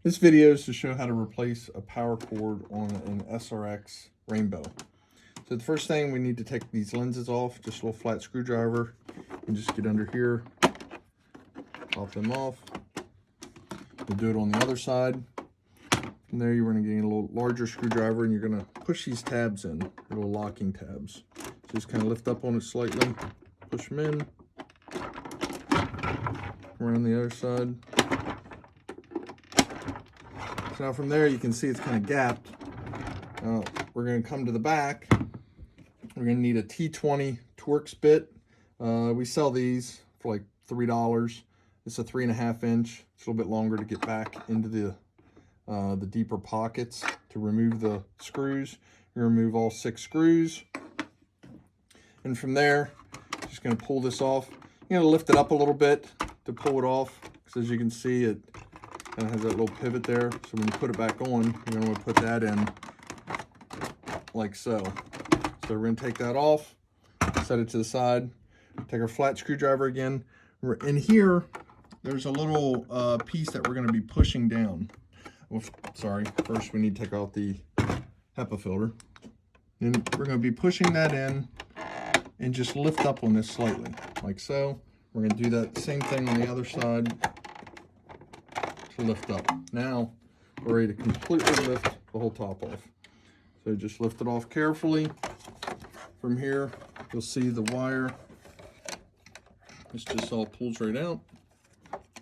This video is to show how to replace a power cord on an SRX Rainbow. So the first thing, we need to take these lenses off, just a little flat screwdriver, and just get under here, pop them off. We'll do it on the other side. From there, you're going to get a little larger screwdriver, and you're going to push these tabs in, little locking tabs. Just kind of lift up on it slightly, push them in, around the other side. So now from there, you can see it's kind of gapped. Now we're going to come to the back. We're going to need a T20 Torx bit. We sell these for like $3. It's a 3.5 inch. It's a little bit longer to get back into the deeper pockets to remove the screws. You remove all 6 screws. And from there, just going to pull this off. You're going to lift it up a little bit to pull it off, because as you can see, it kind of has that little pivot there. So when you put it back on, you're going to want to put that in like so. So we're going to take that off, set it to the side, take our flat screwdriver again. In here, there's a little piece that we're going to be pushing down. Well, sorry, first we need to take out the HEPA filter. And we're going to be pushing that in and just lift up on this slightly, like so. We're going to do that same thing on the other side to lift up. Now we're ready to completely lift the whole top off. So just lift it off carefully. From here, you'll see the wire. This just all pulls right out,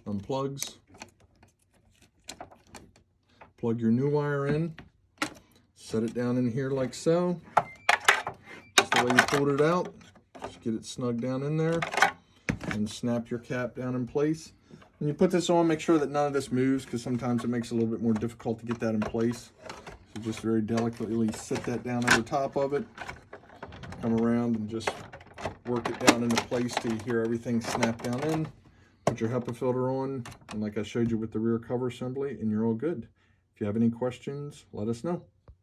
unplugs. Plug your new wire in, set it down in here like so. Just the way you pulled it out, just get it snug down in there and snap your cap down in place. When you put this on, make sure that none of this moves, because sometimes it makes it a little bit more difficult to get that in place. So just very delicately sit that down over top of it, come around and just work it down into place till you hear everything snap down in. Put your HEPA filter on, and like I showed you with the rear cover assembly, and you're all good. If you have any questions, let us know.